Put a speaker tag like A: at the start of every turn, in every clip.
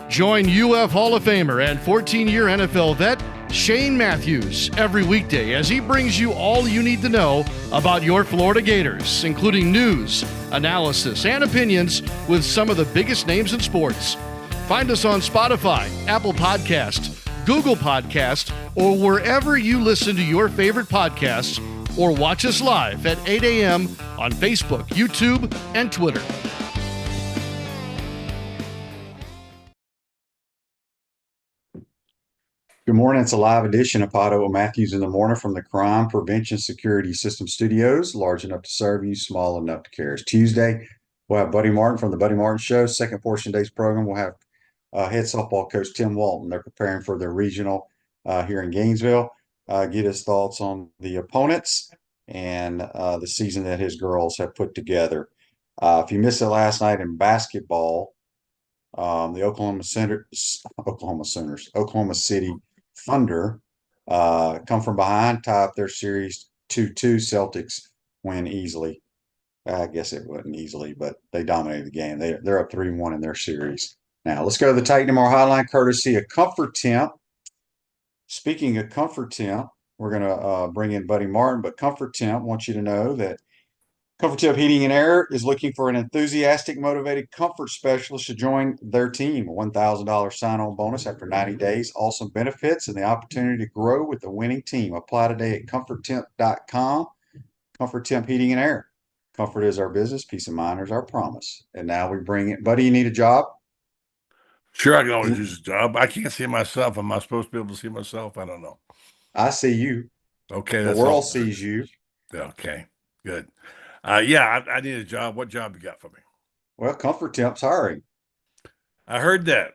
A: Join UF Hall of Famer and 14-year NFL vet Shane Matthews every weekday as he brings you all you need to know about your Florida Gators, including news, analysis, and opinions with some of the biggest names in sports. Find us on Spotify, Apple Podcast, Google Podcast, or wherever you listen to your favorite podcasts, or watch us live at 8 a.m. on Facebook, YouTube, and Twitter.
B: Good morning. It's a live edition of PodUp with Matthews in the morning from the Crime Prevention Security System Studios, large enough to serve you, small enough to care. It's Tuesday. We'll have Buddy Martin from the Buddy Martin Show. Second portion of today's program, we'll have head softball coach Tim Walton. They're preparing for their regional here in Gainesville. Get his thoughts on the opponents and the season that his girls have put together. If you missed it last night in basketball, the Oklahoma City Thunder come from behind, tie up their series 2-2. Celtics win easily. I guess it wasn't easily, but they dominated the game. They're up 3-1 in their series. Now, let's go to the Titan Tomorrow Hotline, courtesy of Comfort Temp. Speaking of Comfort Temp, we're going to bring in Buddy Martin, but Comfort Temp wants you to know that Comfort Temp Heating and Air is looking for an enthusiastic, motivated comfort specialist to join their team. A $1,000 sign-on bonus after 90 days, awesome benefits, and the opportunity to grow with the winning team. Apply today at comforttemp.com. Comfort Temp Heating and Air. Comfort is our business. Peace of mind is our promise. And now we bring it. Buddy, you need a job?
C: Sure, I can always use a job. I can't see myself. Am I supposed to be able to see myself? I don't know.
B: I see you.
C: Okay.
B: The world sees you.
C: Okay, good. Yeah, I need a job. What job you got for me?
B: Well, Comfort Temp's hiring.
C: I heard that.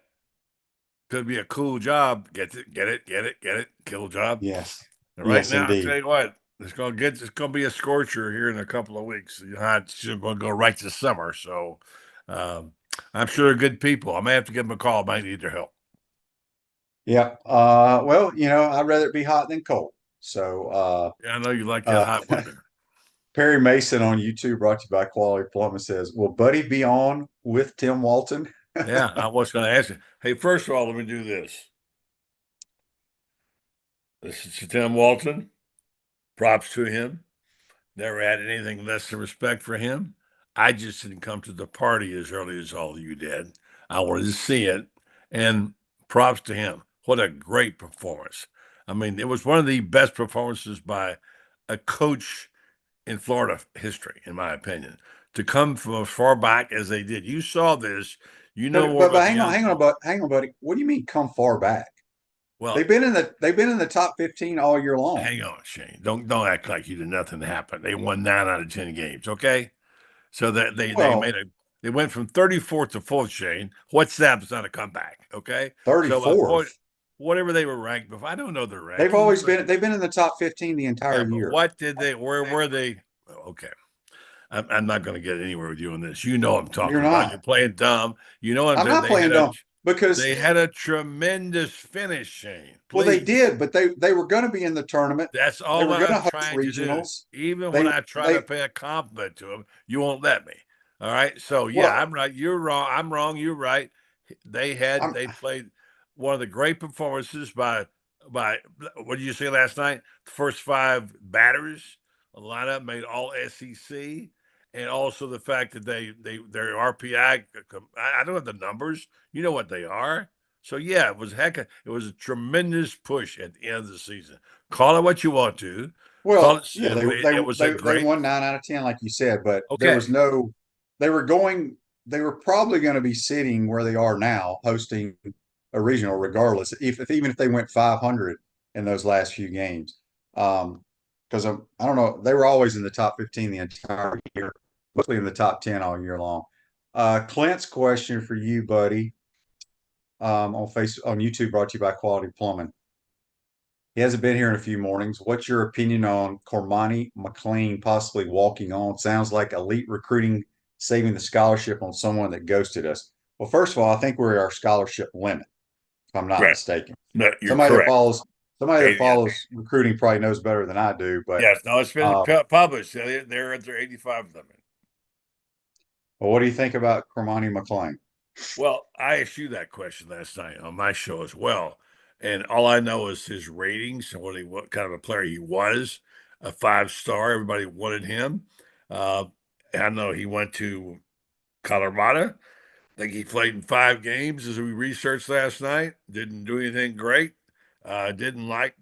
C: Could be a cool job. Get it. Cool job.
B: Yes.
C: And right
B: yes,
C: now,
B: indeed.
C: I'll tell you what, it's gonna be a scorcher here in a couple of weeks. It's gonna go right to summer. So I'm sure they're good people. I may have to give them a call. I might need their help.
B: Yeah. Well, I'd rather it be hot than cold. So
C: yeah, I know you like that hot weather.
B: Perry Mason on YouTube, brought to you by Quality Plumbing, says, will Buddy be on with Tim Walton?
C: Yeah, I was going to ask you. Hey, first of all, let me do this. This is Tim Walton. Props to him. Never had anything less than respect for him. I just didn't come to the party as early as all of you did. I wanted to see it. And props to him. What a great performance. I mean, it was one of the best performances by a coach in Florida history, in my opinion, to come from as far back as they did. You saw this,
B: But hang on, buddy. What do you mean come far back? Well, they've been in the top 15 all year long.
C: Hang on, Shane. Don't act like you did nothing happen. They won 9 out of 10 games. Okay, so that they went from 34th to 4th. Shane, what's that? It's not a comeback. Okay,
B: 34th.
C: So, whatever they were ranked before. I don't know their rank.
B: They've been in the top 15 the entire year.
C: What did they? Where were they? Okay, I'm not going to get anywhere with you on this. You know I'm talking about. You're playing dumb. You know
B: I'm not playing dumb because
C: they had a tremendous finish, Shane. Please.
B: Well, they did, but they were going to be in the tournament.
C: That's all
B: they were
C: I'm trying
B: regionals.
C: To do. Even when I try to pay a compliment to them, you won't let me. All right. So yeah, I'm right. You're wrong. I'm wrong. You're right. They played one of the great performances by what did you say last night? The first 5 batters, a lineup made all SEC, and also the fact that their RPI. I don't have the numbers. You know what they are. So yeah, it was a tremendous push at the end of the season. Call it what you want to.
B: Well, yeah, they won 9 out of 10, like you said, but there was no. They were probably going to be sitting where they are now, hosting a regional, regardless, even if they went 500 in those last few games. Because I don't know, they were always in the top 15 the entire year, mostly in the top 10 all year long. Clint's question for you, buddy, on YouTube, brought to you by Quality Plumbing. He hasn't been here in a few mornings. What's your opinion on Cormani McLean possibly walking on? Sounds like elite recruiting, saving the scholarship on someone that ghosted us. Well, first of all, I think we're at our scholarship limit, if I'm not mistaken.
C: No, somebody
B: that follows recruiting probably knows better than I do. But
C: yes, no, it's been published. They're at their 85 limit.
B: Well, what do you think about Cormani McClain?
C: Well, I asked you that question last night on my show as well, and all I know is his ratings and what kind of a player he was. A 5-star. Everybody wanted him. Uh, I know he went to Colorado. I think he played in 5 games as we researched last night. Didn't do anything great. Didn't like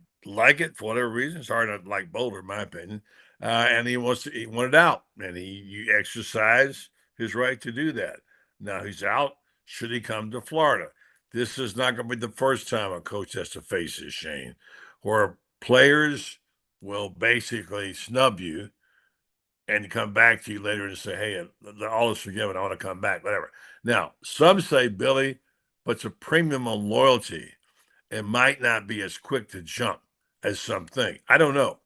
C: it for whatever reason. It's hard to like Boulder, in my opinion. And he wanted out, and he exercised his right to do that. Now he's out. Should he come to Florida? This is not going to be the first time a coach has to face this, Shane, where players will basically snub you and come back to you later and say, hey, all is forgiven. I want to come back, whatever. Now, some say, Billy, puts a premium on loyalty and might not be as quick to jump as some think. I don't know.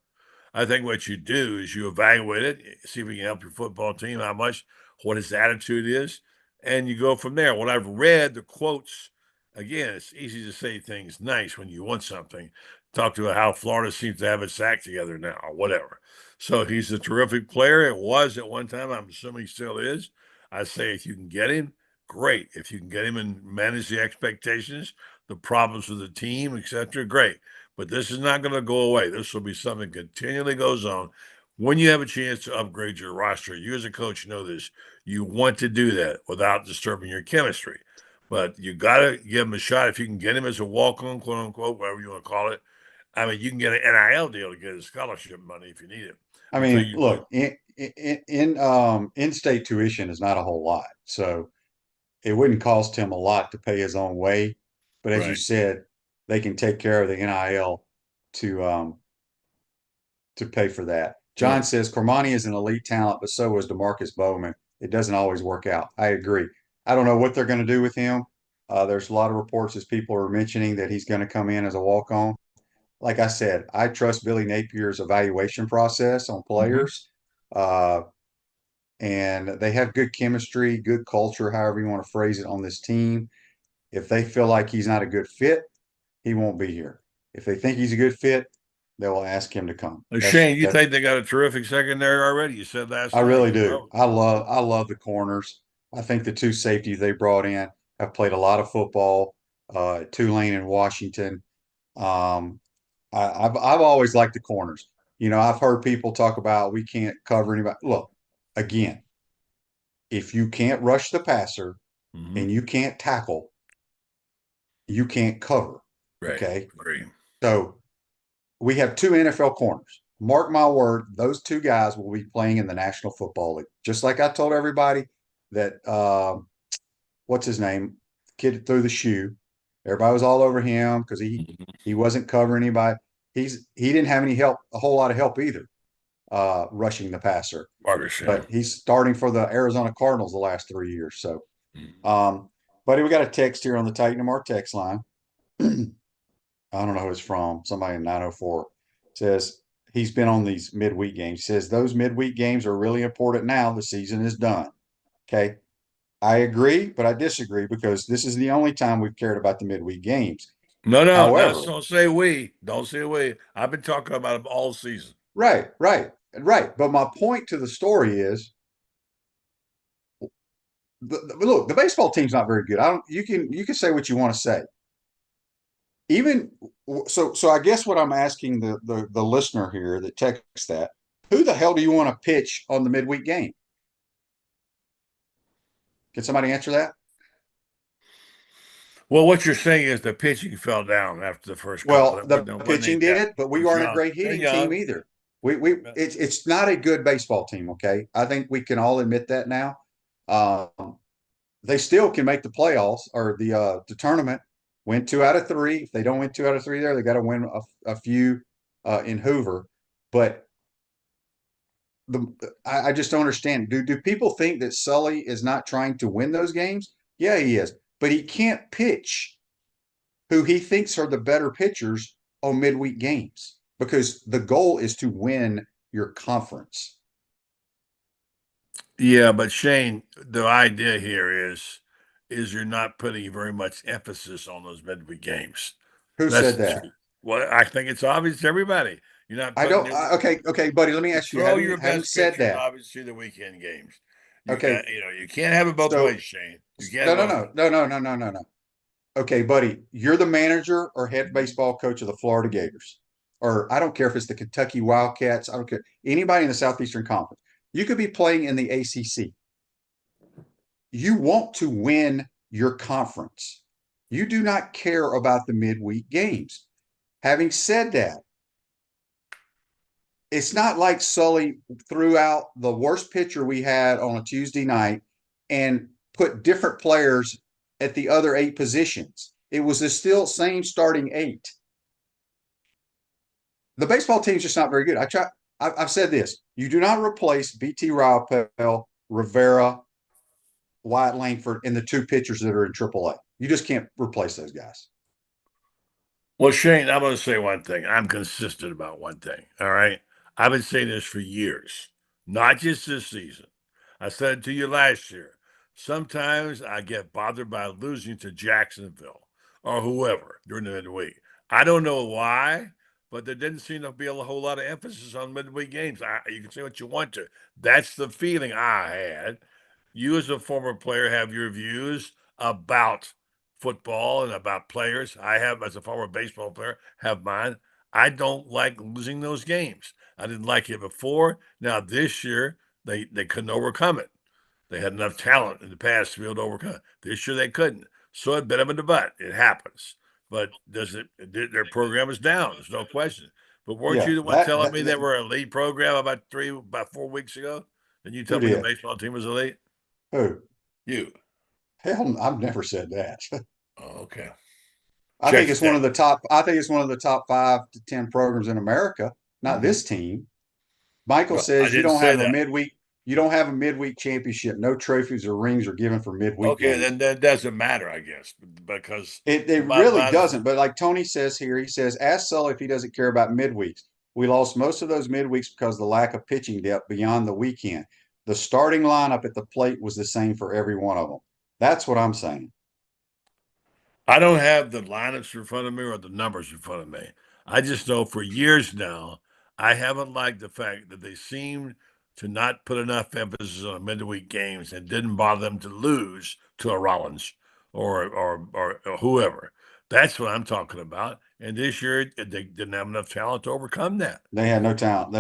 C: I think what you do is you evaluate it, see if you can help your football team, how much, what his attitude is, and you go from there. When I've read the quotes, again, it's easy to say things nice when you want something. Talk to how Florida seems to have its act together now, or whatever. So he's a terrific player. It was at one time. I'm assuming he still is. I say if you can get him, great. If you can get him and manage the expectations, the problems with the team, etc., great. But this is not going to go away. This will be something that continually goes on. When you have a chance to upgrade your roster, you as a coach know this. You want to do that without disturbing your chemistry. But you got to give him a shot. If you can get him as a walk-on, quote unquote, whatever you want to call it. I mean, you can get an NIL deal to get his scholarship money if you need it.
B: I
C: Until
B: mean,
C: you
B: look,
C: do.
B: in-state tuition is not a whole lot, so it wouldn't cost him a lot to pay his own way. But as you
C: Right.
B: said, they can take care of the NIL to pay for that. John
C: Right.
B: says Cormani is an elite talent, but so was DeMarcus Bowman. It doesn't always work out. I agree. I don't know what they're going to do with him. There's a lot of reports as people are mentioning that he's going to come in as a walk on. Like I said, I trust Billy Napier's evaluation process on players. Uh, and they have good chemistry, good culture, however you want to phrase it on this team. If they feel like he's not a good fit, he won't be here. If they think he's a good fit, they will ask him to come.
C: Shane, you
B: That's
C: think they got a terrific secondary already? You said last
B: I
C: night.
B: really do. I love the corners. I think the two safeties they brought in have played a lot of football. Tulane and Washington. Um, I've always liked the corners. You know, I've heard people talk about we can't cover anybody. Look, again, if you can't rush the passer
C: Mm-hmm.
B: and you can't tackle, you can't cover.
C: Right.
B: Okay.
C: Agree.
B: So we have two NFL corners. Mark my word, those two guys will be playing in the National Football League. Just like I told everybody that what's his name? Kid threw the shoe. Everybody was all over him because he wasn't covering anybody. He didn't have any help, a whole lot of help either, rushing the passer. But he's starting for the Arizona Cardinals the last 3 years. So buddy, we got a text here on the Titan MR text line. I don't know who it's from. Somebody in 904 says he's been on these midweek games. He says those midweek games are really important now. The season is done. Okay. I agree, but I disagree because this is the only time we've cared about the midweek games.
C: No,
B: However,
C: don't say we. Don't say we. I've been talking about them all season.
B: right. But my point to the story is look, the baseball team's not very good. You can say what you want to say. Even so I guess what I'm asking the listener here that texts that, who the hell do you want to pitch on the midweek game? Can somebody answer that?
C: Well, what you're saying is the pitching fell down after the first
B: Well,
C: couple.
B: the pitching did, but we weren't a great hitting team either. It's not a good baseball team. Okay, I think we can all admit that now. They still can make the playoffs or the tournament. Win 2 out of 3. If they don't win 2 out of 3 there, they got to win a few in Hoover. But I just don't understand. Do people think that Sully is not trying to win those games? Yeah, he is, but he can't pitch who he thinks are the better pitchers on midweek games because the goal is to win your conference.
C: Yeah, but Shane, the idea here is you're not putting very much emphasis on those midweek games.
B: Who said that?
C: Well, I think it's obvious to everybody. You're not.
B: I don't. Okay, buddy. Let me ask you.
C: Throw your
B: Having
C: best
B: said
C: pitchers,
B: that,
C: obviously, the weekend games.
B: Okay.
C: You can't have it both ways, Shane. You can't.
B: No. Okay, buddy, you're the manager or head baseball coach of the Florida Gators, or I don't care if it's the Kentucky Wildcats. I don't care anybody in the Southeastern Conference. You could be playing in the ACC. You want to win your conference. You do not care about the midweek games. Having said that, it's not like Sully threw out the worst pitcher we had on a Tuesday night and put different players at the other 8 positions. It was the still same starting 8. The baseball team's just not very good. I've said this. You do not replace BT Riopel, Rivera, Wyatt Langford, and the 2 pitchers that are in AAA. You just can't replace those guys.
C: Well, Shane, I'm going to say one thing. I'm consistent about one thing. All right. I've been saying this for years, not just this season. I said it to you last year. Sometimes I get bothered by losing to Jacksonville or whoever during the midweek. I don't know why, but there didn't seem to be a whole lot of emphasis on midweek games. You can say what you want to. That's the feeling I had. You, as a former player, have your views about football and about players. I have, as a former baseball player, have mine. I don't like losing those games. I didn't like it before. Now this year they couldn't overcome it. They had enough talent in the past to be able to overcome it. This year they couldn't. So it bit them in the butt. It happens. But their program is down. There's no question. But weren't you the one telling me they were a elite program about 4 weeks ago? And you tell me the baseball team was elite?
B: Who?
C: You.
B: Hell, I've never said that.
C: Oh, okay.
B: I think it's one of the top 5 to 10 programs in America, not this team. Michael says you don't have a midweek. You don't have a midweek championship. No trophies or rings are given for midweek.
C: Okay, games. Then that doesn't matter, I guess, because
B: it really doesn't. But like Tony says here, he says, ask Sully if he doesn't care about midweeks. We lost most of those midweeks because of the lack of pitching depth beyond the weekend. The starting lineup at the plate was the same for every one of them. That's what I'm saying.
C: I don't have the lineups in front of me or the numbers in front of me. I just know for years now, I haven't liked the fact that they seem to not put enough emphasis on midweek games and didn't bother them to lose to a Rollins or whoever. That's what I'm talking about. And this year, they didn't have enough talent to overcome that.
B: They had no talent.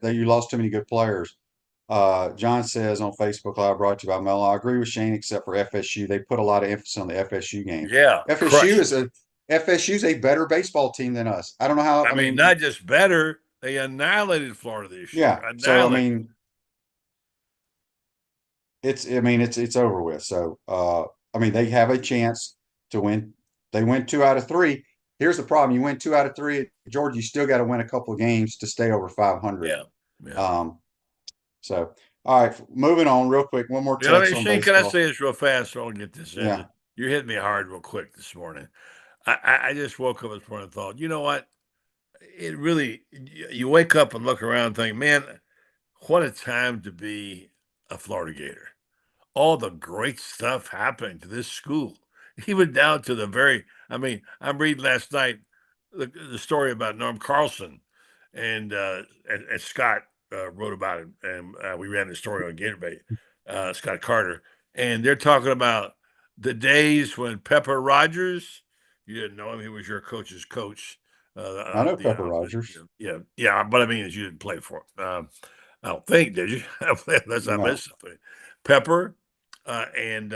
B: You lost too many good players. John says on Facebook Live, brought to you by Melo. I agree with Shane, except for FSU. They put a lot of emphasis on the FSU game.
C: Yeah,
B: FSU's a better baseball team than us. I don't know how.
C: I mean, not just better. They annihilated Florida this year.
B: Yeah. So it's over with. So they have a chance to win. They win 2 out of 3. Here's the problem: you win 2 out of 3 at Georgia, you still got to win a couple of games to stay over 500.
C: Yeah.
B: So, all right, moving on real quick. One more text on
C: Shane,
B: baseball.
C: can I say this real fast so I can get this in?
B: Yeah.
C: You hit me hard real quick this morning. I just woke up this morning and thought, you know what? It really, you wake up and look around and think, man, what a time to be a Florida Gator. All the great stuff happening to this school, even down to I'm reading last night the story about Norm Carlson and Scott wrote about it, and we ran the story on Gator Scott Carter, and they're talking about the days when Pepper Rogers, you didn't know him, he was your coach's coach.
B: I know Pepper Rogers.
C: Yeah, but I mean, you didn't play for him. I don't think, did you? Unless I missed something. Pepper and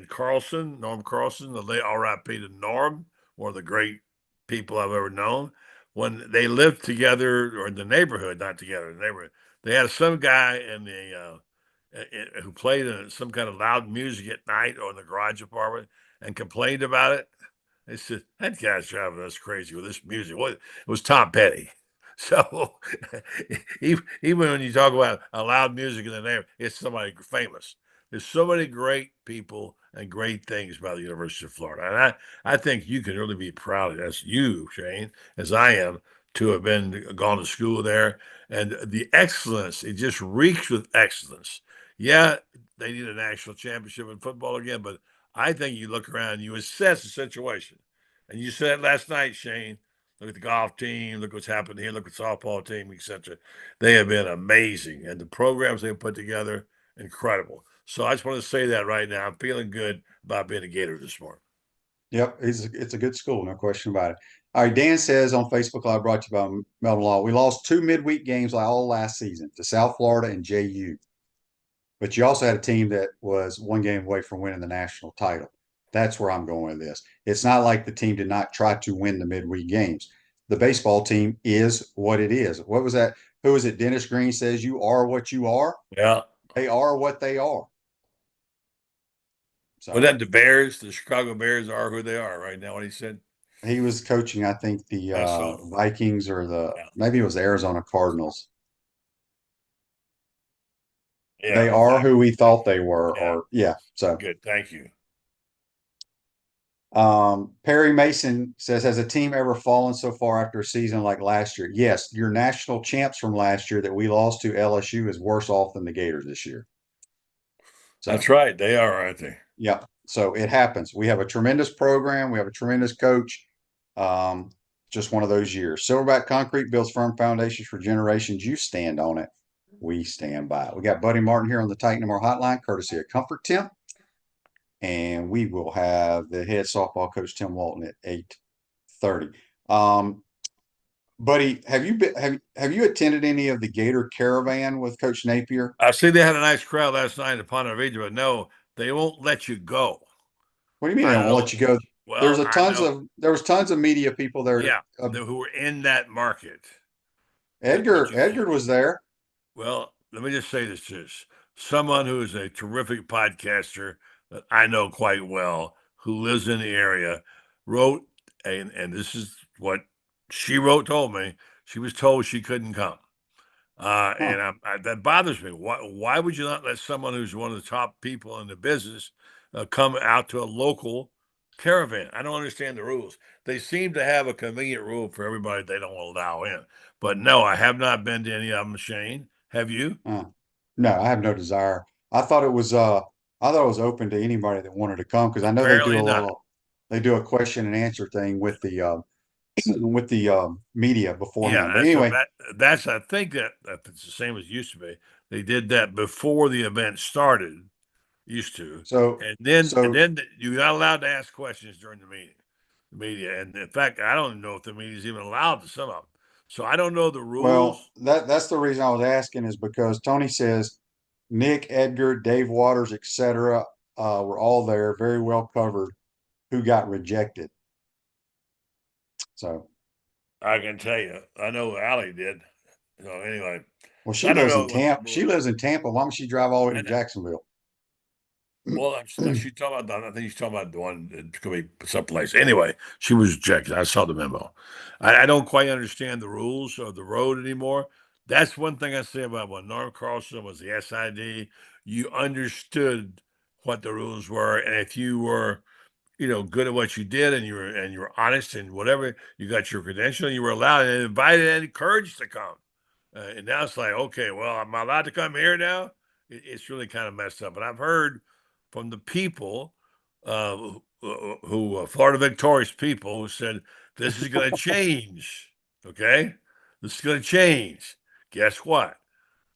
C: Carlson, Norm Carlson, the late R.I.P. to Norm, one of the great people I've ever known. When they lived together, or in the neighborhood, not together, in the neighborhood, they had some guy who played some kind of loud music at night or in the garage apartment and complained about it. They said, that guy's driving us crazy with this music. It was Tom Petty. So even when you talk about a loud music in the neighborhood, it's somebody famous. There's so many great people and great things about the University of Florida. And I think you can really be proud of as you, Shane, as I am, to have gone to school there. And the excellence, it just reeks with excellence. Yeah, they need a national championship in football again, but I think you look around, you assess the situation. And you said last night, Shane, look at the golf team, look what's happened here, look at the softball team, etc. They have been amazing. And the programs they put together, incredible. So I just want to say that right now. I'm feeling good about being a Gator this morning.
B: Yep, it's a good school, no question about it. All right, Dan says on Facebook Live, brought to you by Melvin Law, we lost 2 midweek games all last season to South Florida and JU. But you also had a team that was 1 game away from winning the national title. That's where I'm going with this. It's not like the team did not try to win the midweek games. The baseball team is what it is. What was that? Who was it? Dennis Green says, "You are what you are."
C: Yeah.
B: They are what they are.
C: So, well, then the Bears, the Chicago Bears are who they are right now, what he said.
B: He was coaching, I think, the Vikings or maybe it was the Arizona Cardinals. Yeah, they are who we thought they were. So
C: good. Thank you.
B: Perry Mason says, has a team ever fallen so far after a season like last year? Yes, your national champs from last year that we lost to LSU is worse off than the Gators this year.
C: So, that's right. They are, aren't they?
B: Yeah. So it happens. We have a tremendous program. We have a tremendous coach. Just one of those years. Silverback Concrete builds firm foundations for generations. You stand on it. We stand by it. We got Buddy Martin here on the Titan More Hotline, courtesy of Comfort Temp. And we will have the head softball coach, Tim Walton, at 8:30. Buddy, have you attended any of the Gator Caravan with Coach Napier?
C: I see they had a nice crowd last night in Ponte Vedra, but no, they won't let you go.
B: What do you mean they won't let you go? Well, there was tons of media people there.
C: Yeah, who were in that market.
B: Edgar was there.
C: Well, let me just say this to someone who is a terrific podcaster that I know quite well, who lives in the area, wrote, and this is what she wrote, told me, she was told she couldn't come. And that bothers me. Why would you not let someone who's one of the top people in the business come out to a local caravan? I don't understand the rules. They seem to have a convenient rule for everybody they don't allow in. But no, I have not been to any of them, Shane. Have you?
B: No, I have no desire. I thought it was open to anybody that wanted to come, because I know they do a question and answer thing with the media beforehand. But anyway,
C: that's I think that it's the same as it used to be. They did that before the event started. Used to. And then you're not allowed to ask questions during the media. And in fact, I don't know if the media is even allowed to some of them. So I don't know the rules.
B: Well, that's the reason I was asking, is because Tony says Nick, Edgar, Dave Waters, etc. Were all there, very well covered, who got rejected. So
C: I can tell you, I know Allie did. So anyway.
B: Well, she lives in Tampa. She lives in Tampa. Why don't she drive all the way to Jacksonville?
C: Well, she's talking about. I think she's talking about the one that could be someplace. Anyway, she was rejected. I saw the memo. I don't quite understand the rules of the road anymore. That's one thing I say about when Norm Carlson was the SID. You understood what the rules were, and if you were, good at what you did, and you were honest and whatever, you got your credential, and you were allowed and invited and encouraged to come. And now it's like, okay, well, am I allowed to come here now? It's really kind of messed up. But I've heard from the people who Florida Victorious people, who said this is going to change. Okay, this is going to change. Guess what?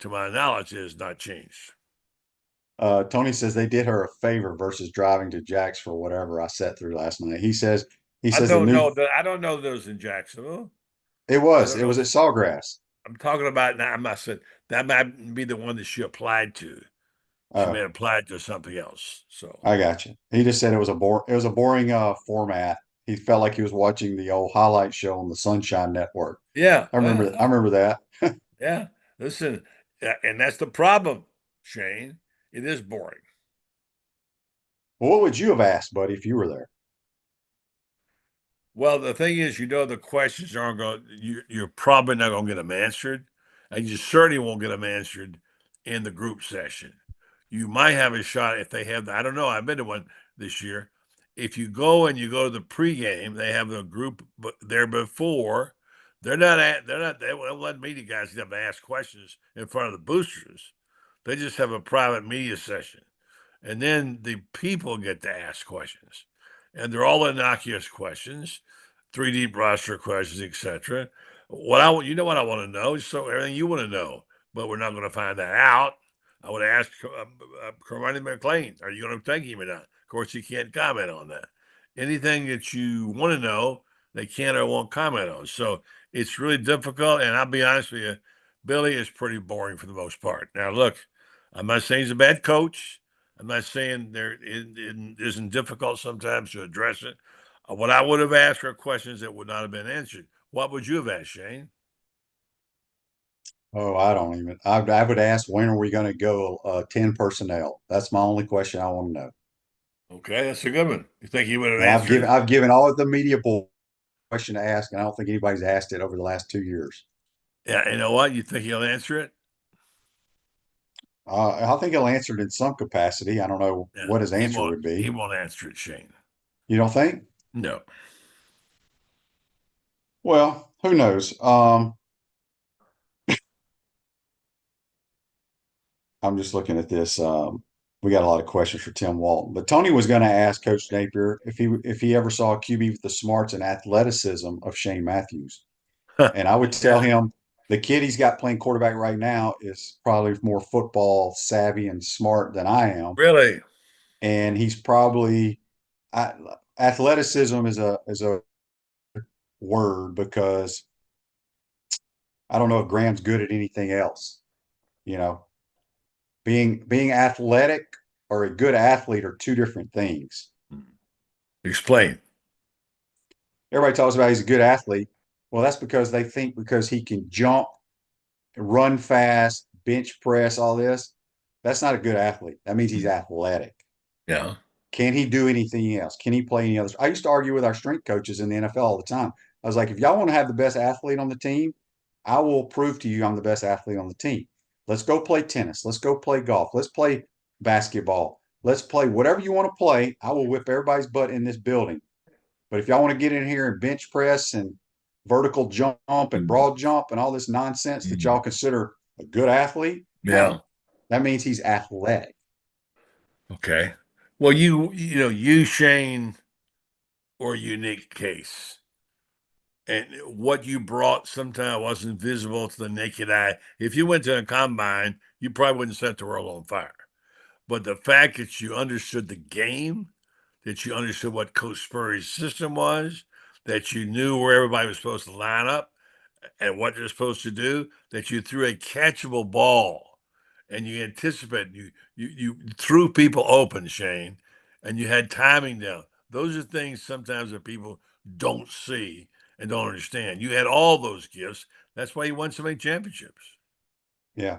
C: To my knowledge, it has not changed.
B: Tony says they did her a favor versus driving to Jax for whatever I sat through last night. He says
C: I don't know that it was in Jacksonville.
B: It was at Sawgrass.
C: I'm talking about now. I'm not saying that might be the one that she applied to. She may have applied to something else. So
B: I got you. He just said it was a boring format. He felt like he was watching the old highlight show on the Sunshine Network.
C: Yeah,
B: I remember that.
C: Yeah, listen, and that's the problem, Shane. It is boring.
B: Well, what would you have asked, buddy, if you were there?
C: Well, the thing is, the questions aren't going. You're probably not going to get them answered, and you certainly won't get them answered in the group session. You might have a shot if they have. I don't know. I've been to one this year. If you go to the pregame, they have a group there before. They won't let media guys have to ask questions in front of the boosters. They just have a private media session, and then the people get to ask questions, and they're all innocuous questions, 3 deep roster questions, etc. What I want to know, so everything you want to know, but we're not going to find that out. I would ask Cormani McLean, are you going to take him or not? Of course, he can't comment on that. Anything that you want to know, they can't or won't comment on. So it's really difficult. And I'll be honest with you, Billy is pretty boring for the most part. Now, look, I'm not saying he's a bad coach. I'm not saying it isn't difficult sometimes to address it. What I would have asked are questions that would not have been answered. What would you have asked, Shane?
B: Oh, I don't even. I would ask, when are we going to go 10 personnel? That's my only question I want to know.
C: Okay, that's a good one. You think he would have
B: And
C: answered it?
B: I've given all of the media board question to ask, and I don't think anybody's asked it over the last 2 years.
C: Yeah, you know what? You think he'll answer it?
B: I think he'll answer it in some capacity. I don't know what his answer would
C: He
B: be.
C: won't answer it, Shane.
B: You don't think?
C: No.
B: Well, who knows? I'm just looking at this. We got a lot of questions for Tim Walton, but Tony was going to ask Coach Napier if he ever saw a QB with the smarts and athleticism of Shane Matthews, and I would tell him the kid he's got playing quarterback right now is probably more football savvy and smart than I am.
C: Really?
B: And he's probably athleticism is a word, because I don't know if Graham's good at anything else. You know, being athletic or a good athlete are two different things.
C: Explain.
B: Everybody talks about he's a good athlete. Well, that's because they think because he can jump, run fast, bench press, all this. That's not a good athlete. That means he's athletic.
C: Yeah.
B: Can he do anything else? Can he play any others? I used to argue with our strength coaches in the NFL all the time. I was like, if y'all want to have the best athlete on the team, I will prove to you I'm the best athlete on the team. Let's go play tennis. Let's go play golf. Let's play basketball. Let's play whatever you want to play. I will whip everybody's butt in this building. But if y'all want to get in here and bench press and vertical jump and broad jump and all this nonsense that y'all consider a good athlete,
C: Yeah.
B: that means he's athletic.
C: Okay. Well, you, Shane, or a unique case. And what you brought sometimes wasn't visible to the naked eye. If you went to a combine, you probably wouldn't set the world on fire. But the fact that you understood the game, that you understood what Coach Spurrier's system was, that you knew where everybody was supposed to line up and what they're supposed to do, that you threw a catchable ball and you anticipated, you threw people open, Shane, and you had timing down. Those are things sometimes that people don't see and don't understand. You had all those gifts. That's why you won so many championships.
B: Yeah.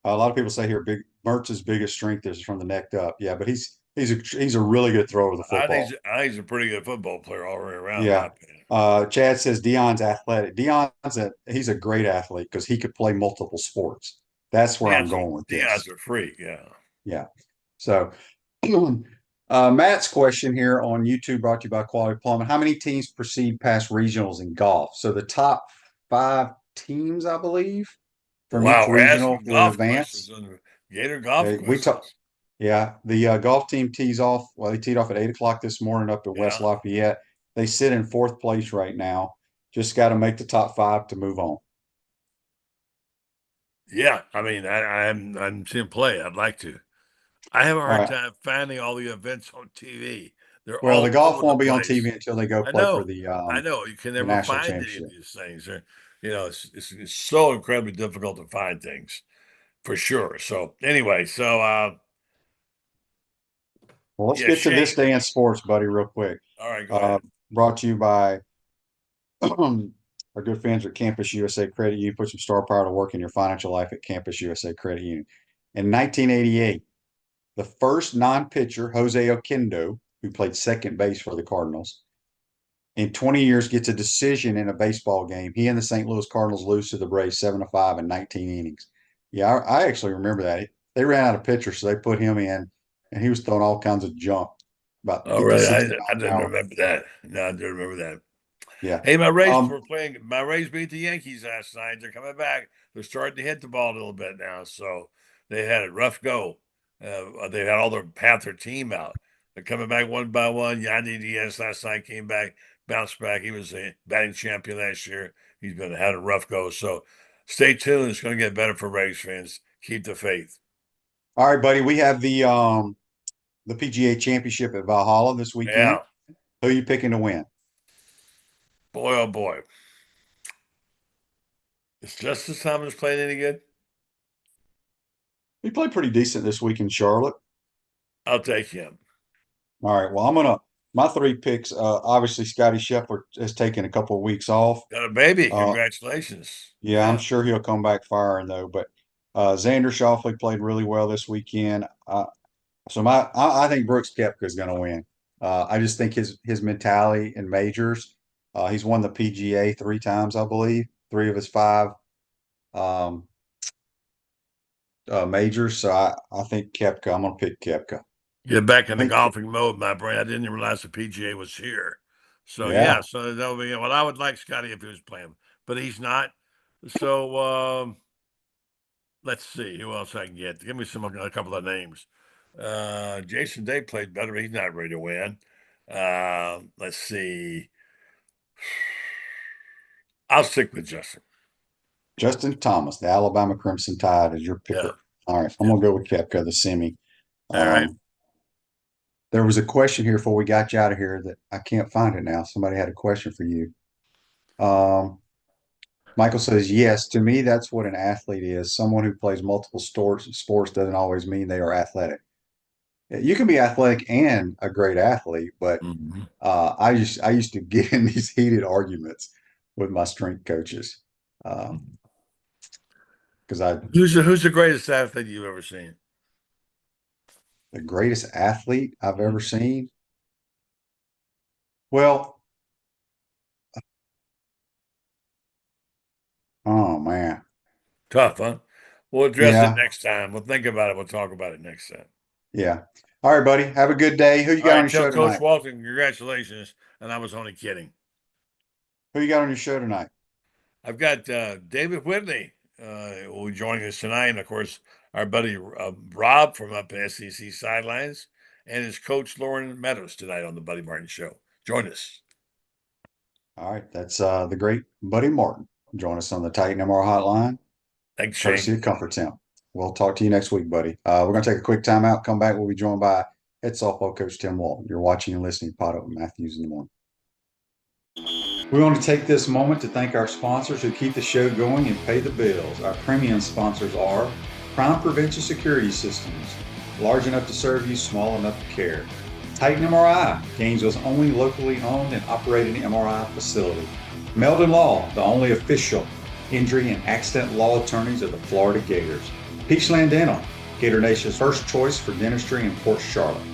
B: A lot of people say here, Mertz's biggest strength is from the neck up. Yeah, but he's a really good thrower of the football.
C: I think he's a pretty good football player all the way around.
B: Yeah. Chad says Deion's athletic. He's a great athlete because he could play multiple sports. That's where I'm going with this.
C: Deion's a freak. Yeah.
B: Yeah. So Matt's question here on YouTube, brought to you by Quality Plumbing. How many teams proceed past regionals in golf? So the top 5 teams, I believe, from each regional will advance.
C: Gator golf.
B: The golf team tees off. Well, they teed off at 8:00 this morning up at West Lafayette. They sit in 4th place right now. Just got to make the top 5 to move on.
C: Yeah, I mean, I'm seeing play. I'd like to. I have a hard time finding all the events on TV.
B: The golf won't be on TV until they go play for the.
C: I know you can never find any of these things. It's so incredibly difficult to find things, for sure. So anyway,
B: well, let's get to this day in sports, buddy, real quick.
C: All right, go ahead.
B: Brought to you by our good friends at Campus USA Credit Union. Put some star power to work in your financial life at Campus USA Credit Union. In 1988, the first non-pitcher, Jose Oquendo, who played second base for the Cardinals, in 20 years gets a decision in a baseball game. He and the St. Louis Cardinals lose to the Braves 7-5 in 19 innings. Yeah, I actually remember that. They ran out of pitchers, so they put him in, and he was throwing all kinds of junk.
C: Really? I didn't remember that. No, I didn't remember that.
B: Yeah.
C: Hey, my Rays were playing. My Rays beat the Yankees last night. They're coming back. They're starting to hit the ball a little bit now, so they had a rough go. They had all half their team out. They're coming back one by one. Yandy Diaz last night came back, bounced back. He was a batting champion last year. He's had a rough go. So stay tuned. It's going to get better for Rays fans. Keep the faith.
B: All right, buddy. We have the PGA Championship at Valhalla this weekend.
C: Yeah.
B: Who are you picking to win?
C: Boy, oh boy. Is Justice Thomas playing any good?
B: He played pretty decent this week in Charlotte.
C: I'll take him.
B: All right. Well, my three picks. Obviously, Scotty Scheffler has taken a couple of weeks off.
C: Got a baby. Congratulations.
B: Yeah, I'm sure he'll come back firing though. But Xander Schauffele played really well this weekend. I think Brooks Koepka is going to win. I just think his mentality in majors. He's won the PGA 3 times, I believe, 3 of his 5 majors. So I think Koepka. I'm going to pick Koepka.
C: Get back in the golfing mode, my brain. I didn't even realize the PGA was here. So so that would be well. I would like Scotty if he was playing, but he's not. So let's see who else I can get. Give me a couple of names. Jason Day played better. He's not ready to win. Let's see. I'll stick with Justin.
B: Justin Thomas, the Alabama Crimson Tide, is your picker.
C: Yeah.
B: All right, I'm gonna go with Koepka, the semi.
C: All right.
B: There was a question here before we got you out of here that I can't find it now. Somebody had a question for you. Michael says, yes, to me, that's what an athlete is. Someone who plays multiple sports doesn't always mean they are athletic. You can be athletic and a great athlete, but I used to get in these heated arguments with my strength coaches. Because
C: who's the greatest athlete you've ever seen?
B: The greatest athlete I've ever seen? Well, oh man.
C: Tough, huh? We'll address it next time. We'll think about it. We'll talk about it next time.
B: Yeah. All right, buddy. Have a good day. Who you got on your show tonight?
C: Coach Walton, congratulations. And I was only kidding.
B: Who you got on your show tonight?
C: I've got David Whitley who will be joining us tonight. And, of course, our buddy Rob from up at SEC Sidelines and his coach Lauren Meadows tonight on the Buddy Martin Show. Join us.
B: All right. That's the great Buddy Martin. Join us on the Titan MR hotline.
C: Thanks, Shane.
B: Courtesy of Comfort Temp. We'll talk to you next week, buddy. We're going to take a quick timeout. Come back. We'll be joined by head softball coach Tim Walton. You're watching and listening to PodUp with Matthews in the Morning. We want to take this moment to thank our sponsors who keep the show going and pay the bills. Our premium sponsors are Crime Prevention Security Systems, large enough to serve you, small enough to care. Titan MRI, Gainesville's only locally owned and operated MRI facility. Meldon Law, the only official injury and accident law attorneys of the Florida Gators. Peachland Dental, Gator Nation's first choice for dentistry in Port Charlotte.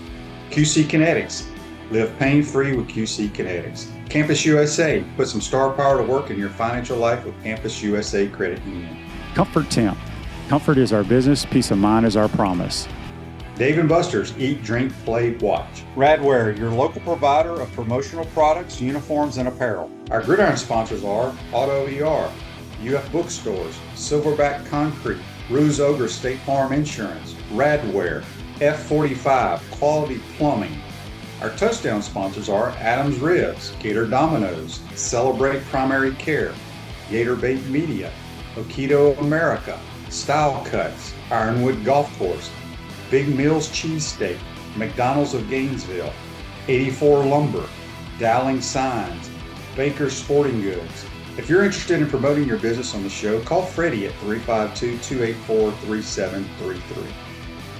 B: QC Kinetics, live pain-free with QC Kinetics. Campus USA, put some star power to work in your financial life with Campus USA Credit Union.
D: Comfort Temp, comfort is our business, peace of mind is our promise.
B: Dave & Buster's, eat, drink, play, watch. Radware, your local provider of promotional products, uniforms, and apparel. Our gridiron sponsors are Auto ER, UF Bookstores, Silverback Concrete, Ruse Ogre State Farm Insurance, Radware, F45, Quality Plumbing. Our touchdown sponsors are Adams Ribs, Gator Dominoes, Celebrate Primary Care, Gator Bait Media, Okito America, Style Cuts, Ironwood Golf Course, Big Mills Cheesesteak, McDonald's of Gainesville, 84 Lumber, Dowling Signs, Baker Sporting Goods. If you're interested in promoting your business on the show, call Freddie at 352-284-3733.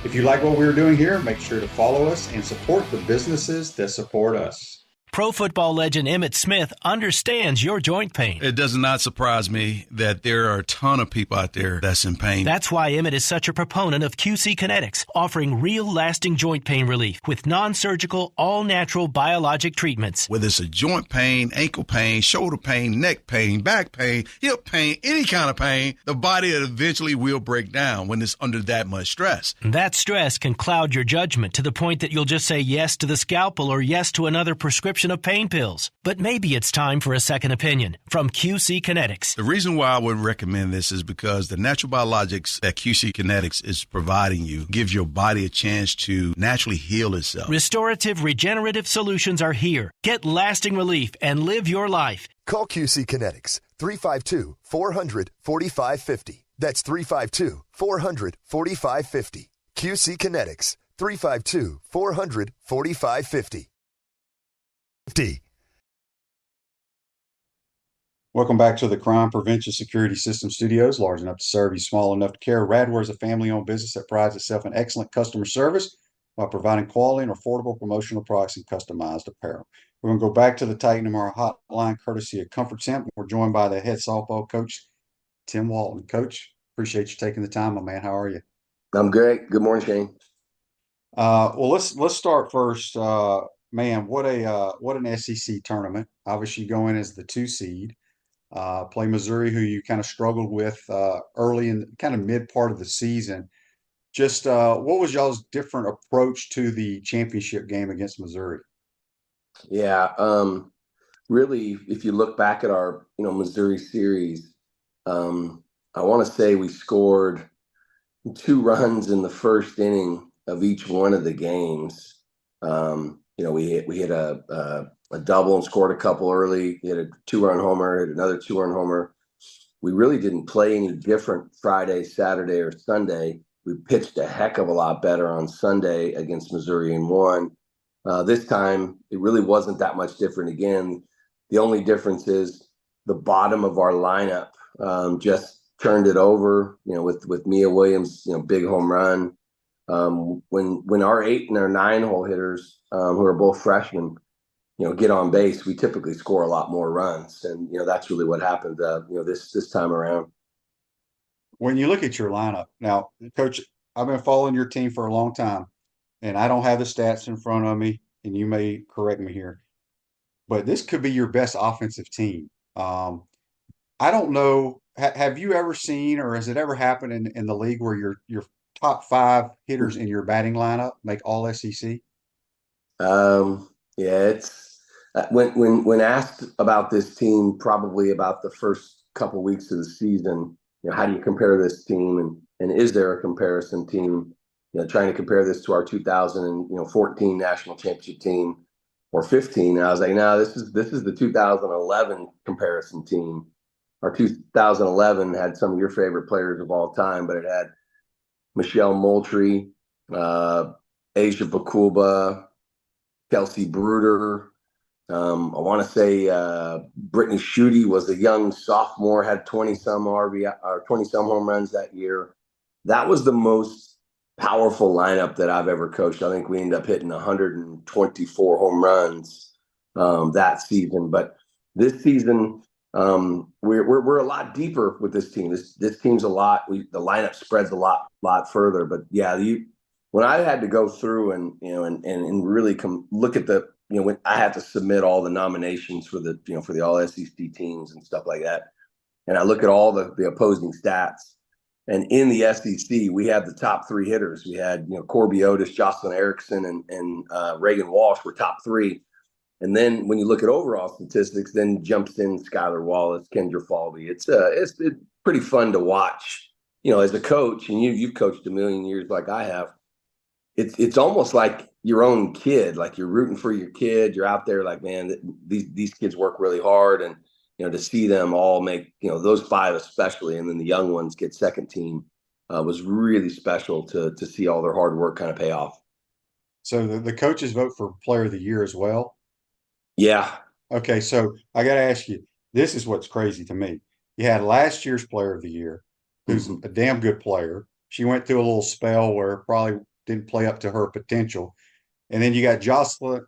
B: If you like what we're doing here, make sure to follow us and support the businesses that support us.
E: Pro football legend Emmitt Smith understands your joint pain.
F: It does not surprise me that there are a ton of people out there that's in pain.
E: That's why Emmitt is such a proponent of QC Kinetics, offering real lasting joint pain relief with non-surgical, all-natural biologic treatments.
F: Whether it's a joint pain, ankle pain, shoulder pain, neck pain, back pain, hip pain, any kind of pain, the body eventually will break down when it's under that much stress.
E: That stress can cloud your judgment to the point that you'll just say yes to the scalpel or yes to another prescription of pain pills. But maybe it's time for a second opinion from QC Kinetics.
F: The reason why I would recommend this is because the natural biologics that QC Kinetics is providing you gives your body a chance to naturally heal itself.
E: Restorative, regenerative solutions are here. Get lasting relief and live your life.
G: Call QC Kinetics, 352-400-4550. That's 352-400-4550. QC Kinetics, 352-400-4550.
B: Welcome back to the Crime Prevention Security System Studios, large enough to serve you, small enough to care. Radware is a family-owned business that prides itself in excellent customer service while providing quality and affordable promotional products and customized apparel. We're going to go back to the Titan MR hotline, courtesy of Comfort Temp. We're joined by the head softball coach, Tim Walton. Coach, appreciate you taking the time, my man. How are you?
H: I'm great. Good morning, Shane.
B: Well, let's start first. Man, what an SEC tournament. Obviously, you go in as the 2 seed. Play Missouri, who you kind of struggled with early in kind of mid part of the season. Just what was y'all's different approach to the championship game against Missouri?
H: Yeah, really, if you look back at our Missouri series, I want to say we scored 2 runs in the first inning of each one of the games. We hit a double and scored a couple early. He had a 2-run homer, hit another 2-run homer. We really didn't play any different Friday, Saturday, or Sunday. We pitched a heck of a lot better on Sunday against Missouri and won. This time, it really wasn't that much different again. The only difference is the bottom of our lineup just turned it over, with Mia Williams, big home run. When our 8 and our 9 hole hitters, who are both freshmen, get on base, we typically score a lot more runs. And, that's really what happened, this time around.
B: When you look at your lineup now, Coach, I've been following your team for a long time, and I don't have the stats in front of me, and you may correct me here, but this could be your best offensive team. I don't know. Have you ever seen, or has it ever happened in the league where your top 5 hitters in your batting lineup make all SEC?
H: Yeah, it's when asked about this team, probably about the first couple weeks of the season, how do you compare this team, and is there a comparison team? Trying to compare this to our 2014 national championship team or 15. And I was like, no, this is the 2011 comparison team. Our 2011 had some of your favorite players of all time, but it had Michelle Moultrie, Asia Bakuba, Kelsey Bruder. I want to say Brittany Schutte was a young sophomore, had 20-some RBI or 20-some home runs that year. That was the most powerful lineup that I've ever coached. I think we ended up hitting 124 home runs that season. But this season, we're a lot deeper with this team. This team's a lot. The lineup spreads a lot further. But yeah, when I had to go through and really look at the when I had to submit all the nominations for the All SEC teams and stuff like that, and I look at all the opposing stats. And in the SEC, we had the top 3 hitters. We had, Corby Otis, Jocelyn Erickson, and Reagan Walsh were top 3. And then when you look at overall statistics, then jumps in Skylar Wallace, Kendra Falvey. It's pretty fun to watch, as a coach, and you've coached a million years like I have. It's almost like your own kid, like you're rooting for your kid. You're out there like, man, these kids work really hard, and to see them all make, those 5 especially, and then the young ones get second team was really special to see all their hard work kind of pay off.
B: So the coaches vote for player of the year as well?
H: Yeah.
B: Okay, so I got to ask you, this is what's crazy to me. You had last year's player of the year, who's a damn good player. She went through a little spell where probably didn't play up to her potential. And then you got Jocelyn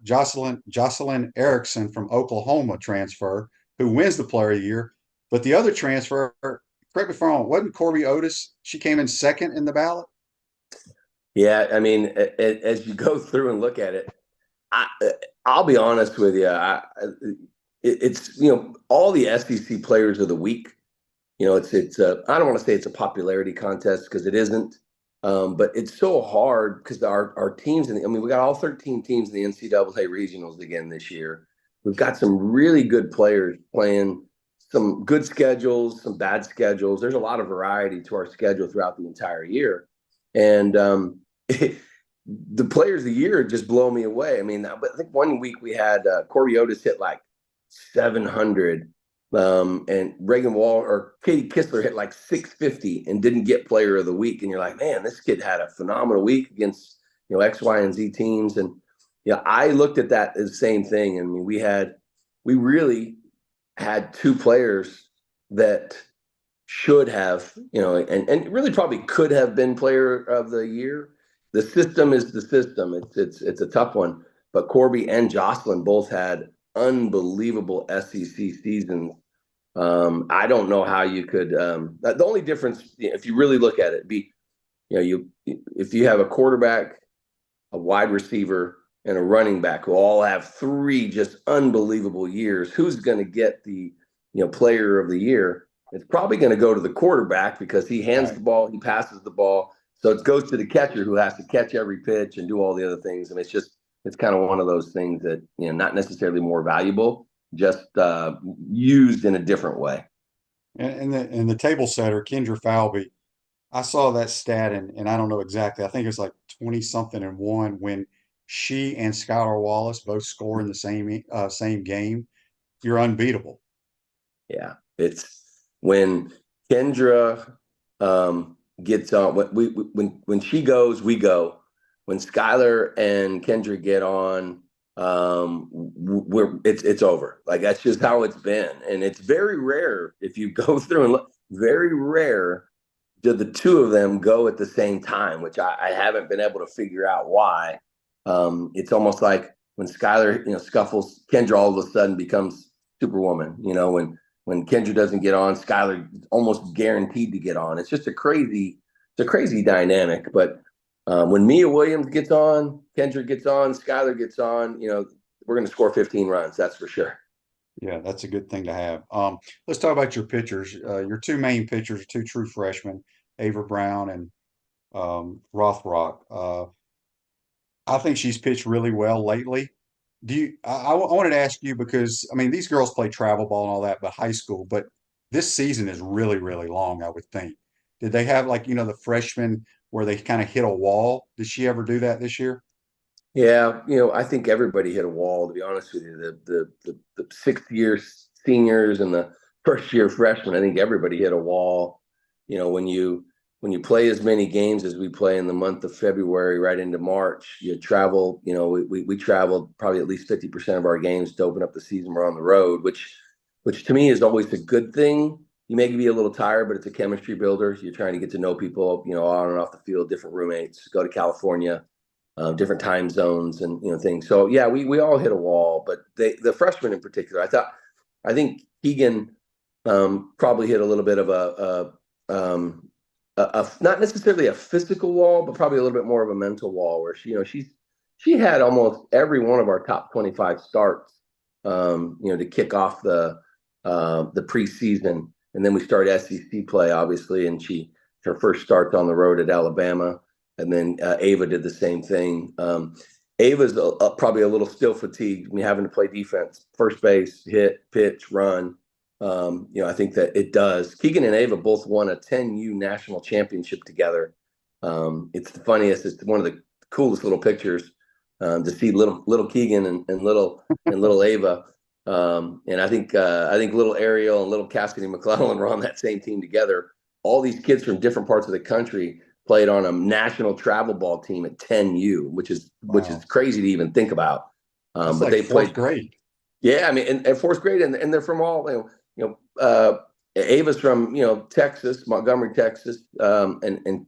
B: Erickson from Oklahoma transfer, who wins the player of the year. But the other transfer, correct me if I'm wrong, wasn't Corby Otis? She came in second in the ballot?
H: Yeah, I mean, as you go through and look at it, I'll be honest with you. It's all the SEC players of the week. It's I don't want to say it's a popularity contest because it isn't, but it's so hard because our teams we got all 13 teams in the NCAA regionals again this year. We've got some really good players playing some good schedules, some bad schedules. There's a lot of variety to our schedule throughout the entire year. And the players of the year just blow me away. I mean, I think one week we had Corby Otis hit like 700. And Reagan Wall or Katie Kistler hit like 650 and didn't get player of the week. And you're like, man, this kid had a phenomenal week against, X, Y, and Z teams. And, I looked at that as the same thing. I mean, we really had two players that should have, and really probably could have been player of the year. The system is the system. It's a tough one, but Corby and Jocelyn both had unbelievable SEC seasons. I don't know how you could. The only difference, if you really look at it, if you have a quarterback, a wide receiver, and a running back who all have three just unbelievable years, who's going to get the player of the year? It's probably going to go to the quarterback because he hands the ball, he passes the ball, so it goes to the catcher who has to catch every pitch and do all the other things. And it's kind of one of those things that not necessarily more valuable, just used in a different way.
B: And the table setter, Kendra Falvey, I saw that stat and I don't know exactly. I think it was like 20 something and one when she and Skylar Wallace both score in the same game. You're unbeatable.
H: Yeah, it's when Kendra gets on. When she goes, we go. When Skylar and Kendra get on, it's over. Like that's just how it's been, and it's very rare if you go through and look. Very rare do the two of them go at the same time, which I haven't been able to figure out why. It's almost like when Skylar, scuffles, Kendra all of a sudden becomes Superwoman. When Kendra doesn't get on, Skylar almost guaranteed to get on. It's just a crazy dynamic. But when Mia Williams gets on, Kendra gets on, Skylar gets on, we're going to score 15 runs. That's for sure.
B: Yeah, that's a good thing to have. Let's talk about your pitchers. Your two main pitchers are two true freshmen, Ava Brown and Rothrock. I think she's pitched really well lately. I wanted to ask you because, I mean, these girls play travel ball and all that, but high school, but this season is really, really long, I would think. Did they have the freshmen where they kind of hit a wall? Did she ever do that this year?
H: Yeah, I think everybody hit a wall, to be honest with you. The sixth year seniors and the first year freshmen, I think everybody hit a wall. When you play as many games as we play in the month of February right into March, you travel, we traveled probably at least 50% of our games to open up the season. We're on the road, which to me is always a good thing. You may be a little tired, but it's a chemistry builder. You're trying to get to know people, on and off the field, different roommates, go to California, different time zones and, things. So yeah, we all hit a wall, but the freshmen in particular, I think Keegan probably hit a little bit of a not necessarily a physical wall, but probably a little bit more of a mental wall where she had almost every one of our top 25 starts, to kick off the preseason. And then we started SEC play, obviously, and her first starts on the road at Alabama. And then Ava did the same thing. Ava's probably a little still fatigued, having to play defense, first base, hit, pitch, run. I think that it does. Keegan and Ava both won a 10U national championship together. It's the funniest. It's one of the coolest little pictures to see little Keegan and little Ava. And I think little Ariel and little Cassidy McClellan were on that same team together. All these kids from different parts of the country played on a national travel ball team at 10U, which is crazy to even think about. But like they played
B: grade.
H: Yeah, I mean, and fourth grade, and they're from all Ava's from Texas, Montgomery, Texas, and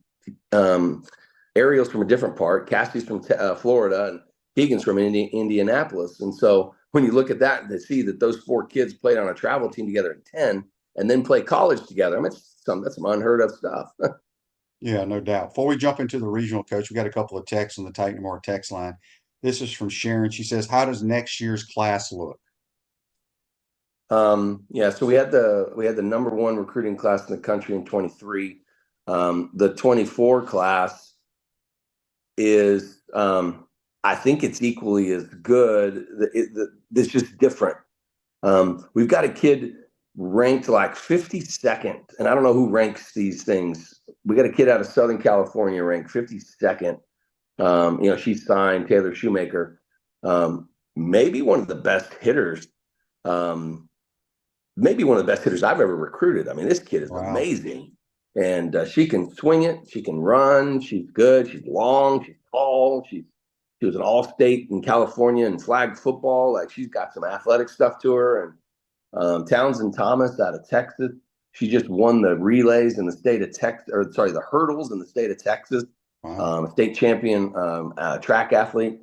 H: Ariel's from a different part. Cassie's from Florida, and Keegan's from Indianapolis. And so when you look at that and to see that those four kids played on a travel team together at 10 and then play college together, I mean, that's some unheard of stuff.
B: Yeah, no doubt. Before we jump into the regional coach, we got a couple of texts on the Titan More text line. This is from Sharon. She says, "How does next year's class look?"
H: So we had the number one recruiting class in the country in 23. The 24 class is, I think it's equally as good. It's just different. We've got a kid ranked like 52nd, and I don't know who ranks these things. We got a kid out of Southern California ranked 52nd. She's signed, Taylor Shoemaker, maybe one of the best hitters maybe one of the best hitters I've ever recruited. I mean, this kid is amazing. And she can swing it. She can run. She's good. She's long. She's tall. She was an all-state in California in flag football. Like, she's got some athletic stuff to her. And Townsend Thomas out of Texas. She just won the relays in the state of Texas, the hurdles in the state of Texas. State champion track athlete.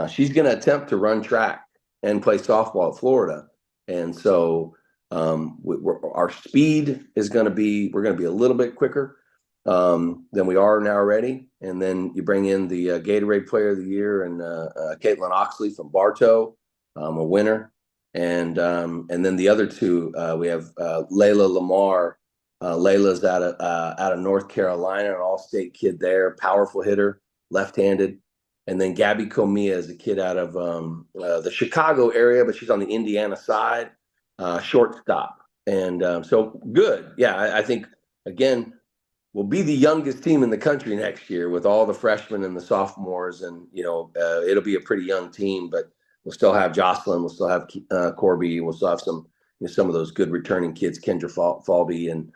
H: She's going to attempt to run track and play softball at Florida. And so our speed is going to be, we're going to be a little bit quicker than we are now already. And then you bring in the Gatorade Player of the Year and Caitlin Oxley from Bartow, a winner. And then the other two, we have Layla Lamar. Layla's out of North Carolina, an all-state kid there, powerful hitter, left-handed. And then Gabby Comia is a kid out of the Chicago area, but she's on the Indiana side, shortstop. And so good. Yeah, I think, again, we'll be the youngest team in the country next year with all the freshmen and the sophomores. And, it'll be a pretty young team, but we'll still have Jocelyn. We'll still have Corby. We'll still have some of those good returning kids, Kendra Falby. And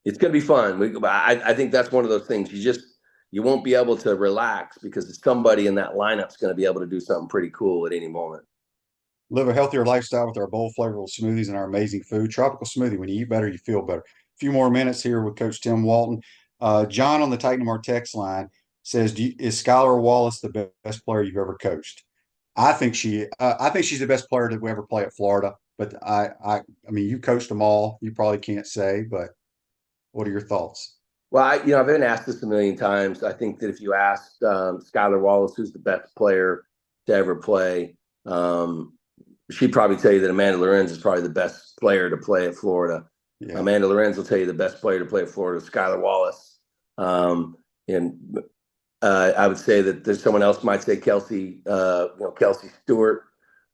H: it's going to be fun. I think that's one of those things you won't be able to relax because somebody in that lineup is going to be able to do something pretty cool at any moment.
B: Live a healthier lifestyle with our bold, flavorful smoothies and our amazing food. Tropical Smoothie. When you eat better, you feel better. A few more minutes here with Coach Tim Walton. John on the Titan Mar text line says, is Skylar Wallace the best player you've ever coached? I think she's the best player to ever play at Florida. But I mean, you coached them all. You probably can't say, but what are your thoughts?
H: Well, I've been asked this a million times. I think that if you asked Skylar Wallace, who's the best player to ever play, she'd probably tell you that Amanda Lorenz is probably the best player to play at Florida. Yeah. Amanda Lorenz will tell you the best player to play at Florida is Skylar Wallace. And I would say that there's someone else might say Kelsey Stewart.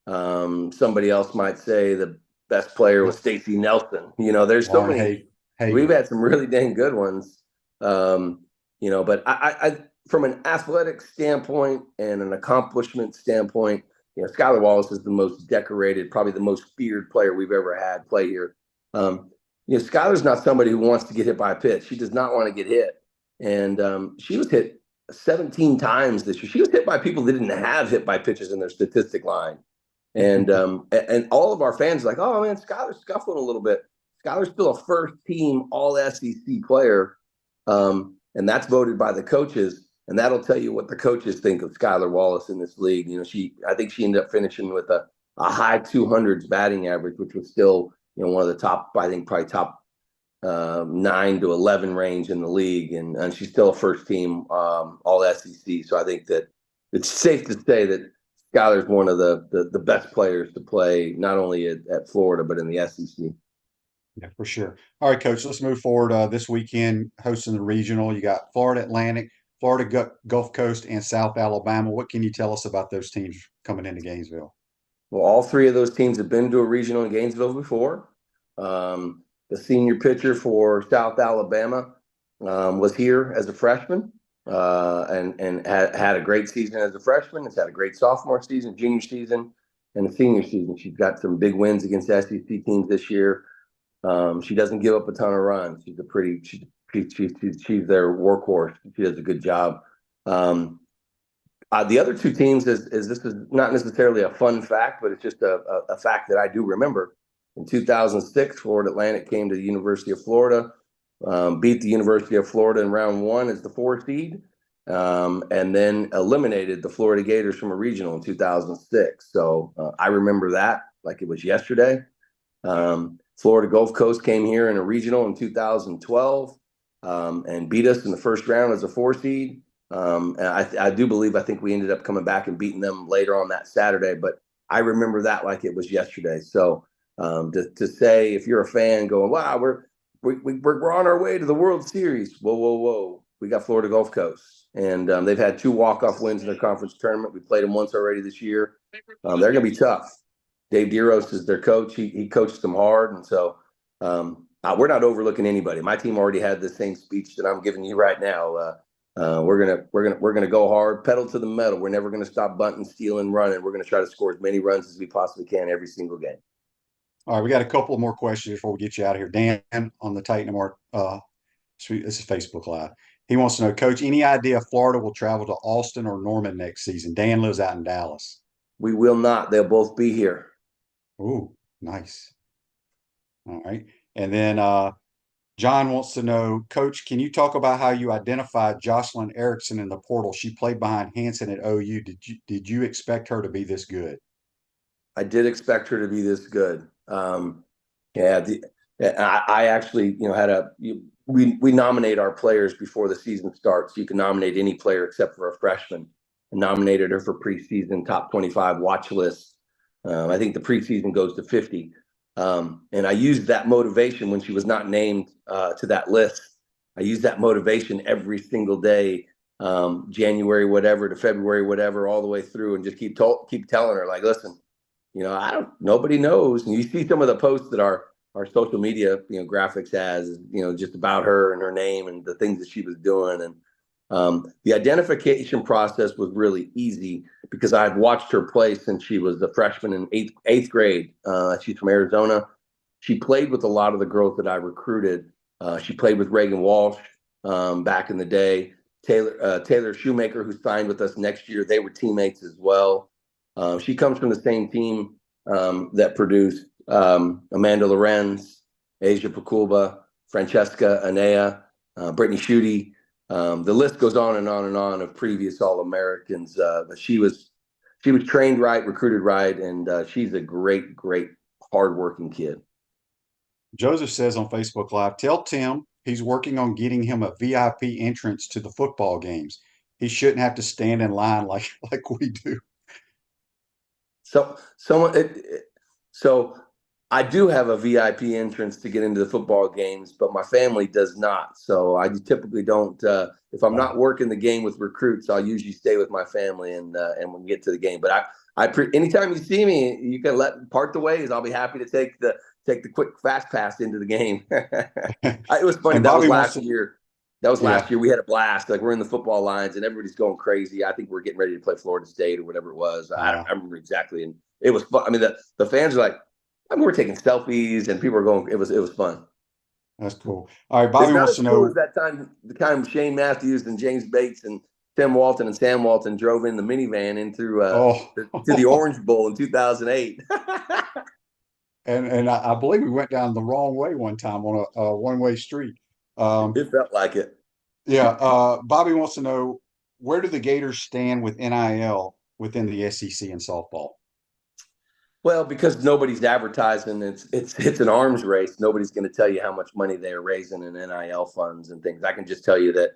H: Somebody else might say the best player was Stacey Nelson. There's so many. We've had some really dang good ones. But I from an athletic standpoint and an accomplishment standpoint, Skylar Wallace is the most decorated, probably the most feared player we've ever had play here. Skylar's not somebody who wants to get hit by a pitch. She does not want to get hit. And she was hit 17 times this year. She was hit by people that didn't have hit by pitches in their statistic line. And all of our fans are like, oh man, Skylar's scuffling a little bit. Skylar's still a first team all SEC player. And that's voted by the coaches. And that'll tell you what the coaches think of Skylar Wallace in this league. I think she ended up finishing with a high 200s batting average, which was still, one of the top, I think probably top 9 to 11 range in the league. And she's still a first team all SEC. So I think that it's safe to say that Skylar's one of the best players to play, not only at Florida, but in the SEC.
B: Yeah, for sure. All right, Coach, let's move forward. This weekend, hosting the regional, you got Florida Atlantic, Florida Gulf Coast, and South Alabama. What can you tell us about those teams coming into Gainesville?
H: Well, all three of those teams have been to a regional in Gainesville before. The senior pitcher for South Alabama was here as a freshman and had a great season as a freshman. It's had a great sophomore season, junior season, and a senior season. She's got some big wins against SEC teams this year. She doesn't give up a ton of runs. She's she's their workhorse. She does a good job. The other two teams is this is not necessarily a fun fact, but it's just a fact that I do remember. In 2006, Florida Atlantic came to the University of Florida, beat the University of Florida in round 1 as the 4 seed, and then eliminated the Florida Gators from a regional in 2006. So I remember that like it was yesterday. Florida Gulf Coast came here in a regional in 2012 and beat us in the first round as a 4 seed. And I think we ended up coming back and beating them later on that Saturday, but I remember that like it was yesterday. So to say, if you're a fan going, wow, we're on our way to the World Series. Whoa. We got Florida Gulf Coast, and they've had 2 walk-off wins in their conference tournament. We played them once already this year. They're going to be tough. Dave Deros is their coach. He coached them hard. And so we're not overlooking anybody. My team already had the same speech that I'm giving you right now. We're gonna go hard, pedal to the metal. We're never gonna stop bunting, stealing, running. We're gonna try to score as many runs as we possibly can every single game.
B: All right, we got a couple more questions before we get you out of here. Dan on the Titan Mart, this is Facebook Live. He wants to know, Coach, any idea if Florida will travel to Austin or Norman next season? Dan lives out in Dallas.
H: We will not. They'll both be here.
B: Ooh, nice. All right. And then John wants to know, Coach, can you talk about how you identified Jocelyn Erickson in the portal? She played behind Hanson at OU. Did you expect her to be this good?
H: I did expect her to be this good. I actually, we nominate our players before the season starts. You can nominate any player except for a freshman. I nominated her for preseason top 25 watch list. I think the preseason goes to 50. And I used that motivation when she was not named to that list. I used that motivation every single day, January whatever to February whatever, all the way through, and just keep telling her, like, listen, nobody knows. And you see some of the posts that our social media, graphics has, just about her and her name and the things that she was doing. And the identification process was really easy because I've watched her play since she was a freshman in eighth grade. She's from Arizona. She played with a lot of the girls that I recruited. She played with Reagan Walsh back in the day. Taylor Shoemaker, who signed with us next year, they were teammates as well. She comes from the same team that produced Amanda Lorenz, Asia Pakulba, Francesca Anea, Brittany Schutte. The list goes on and on and on of previous All-Americans. But she was trained right, recruited right, and she's a great, great, hardworking kid.
B: Joseph says on Facebook Live, tell Tim he's working on getting him a VIP entrance to the football games. He shouldn't have to stand in line like we do.
H: So I do have a VIP entrance to get into the football games, but my family does not. So I typically don't. If I'm not working the game with recruits, I'll usually stay with my family and when we get to the game. But anytime you see me, you can part the ways. I'll be happy to take the quick fast pass into the game. It was funny. That was last year. Last year. We had a blast. Like, we're in the football lines and everybody's going crazy. I think we're getting ready to play Florida State or whatever it was. I remember exactly. And it was fun. I mean, the fans are like, we're taking selfies and people are going. It was fun.
B: That's cool. All right, Bobby wants to know.
H: Cool that time Shane Matthews and James Bates and Tim Walton and Sam Walton drove in the minivan into to the Orange Bowl in 2008.
B: And I believe we went down the wrong way one time on a one-way street.
H: It felt like it.
B: Yeah. Bobby wants to know, where do the Gators stand with NIL within the SEC in softball?
H: Well, because nobody's advertising, it's an arms race. Nobody's going to tell you how much money they are raising in NIL funds and things. I can just tell you that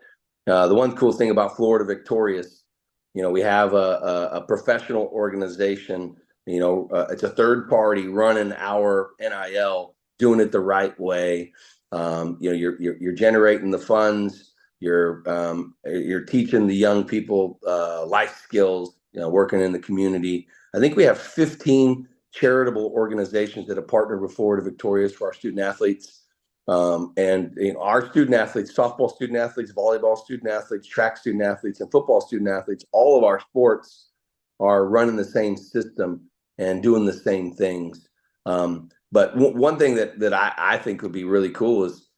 H: the one cool thing about Florida Victorious, we have a professional organization. It's a third party running our NIL, doing it the right way. You're generating the funds. You're teaching the young people life skills. Working in the community. I think we have 15 charitable organizations that have partnered with Florida Victorious for our student athletes. And our student athletes, softball student athletes, volleyball student athletes, track student athletes, and football student athletes, all of our sports are running the same system and doing the same things. But one thing that I think would be really cool is,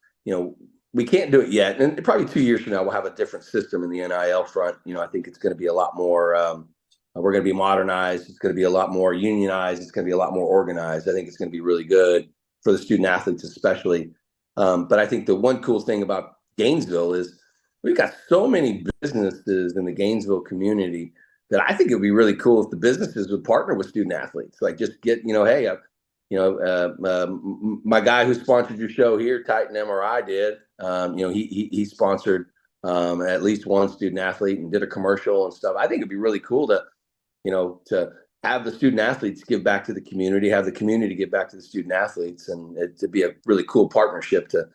H: we can't do it yet. And probably 2 years from now, we'll have a different system in the NIL front. I think it's going to be a lot more we're going to be modernized. It's going to be a lot more unionized. It's going to be a lot more organized. I think it's going to be really good for the student athletes, especially. But I think the one cool thing about Gainesville is we've got so many businesses in the Gainesville community that I think it would be really cool if the businesses would partner with student athletes. Like, just get, hey, my guy who sponsored your show here, Titan MRI, did. He sponsored at least one student athlete and did a commercial and stuff. I think it'd be really cool to have the student athletes give back to the community, have the community give back to the student athletes, and it to be a really cool partnership to,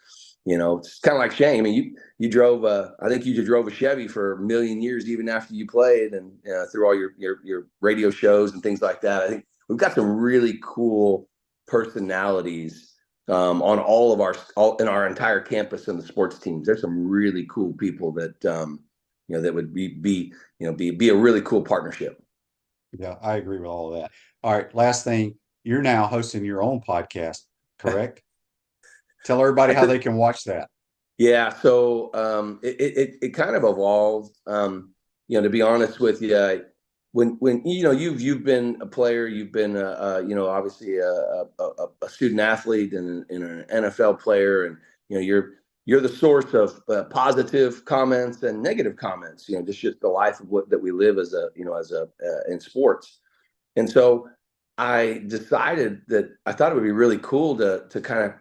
H: it's kind of like Shane. I mean, you drove, I think you just drove a Chevy for a million years, even after you played and through all your radio shows and things like that. I think we've got some really cool personalities on in our entire campus and the sports teams. There's some really cool people that, that would be a really cool partnership.
B: Yeah, I agree with all of that. All right, last thing. you're now hosting your own podcast, correct? Tell everybody how they can watch that.
H: Yeah, so it kind of evolved. To be honest with you, when you've been a player, you've been obviously a student athlete and an NFL player, and you're the source of positive comments and negative comments. Just the life of that we live as in sports. And so I decided that I thought it would be really cool to kind of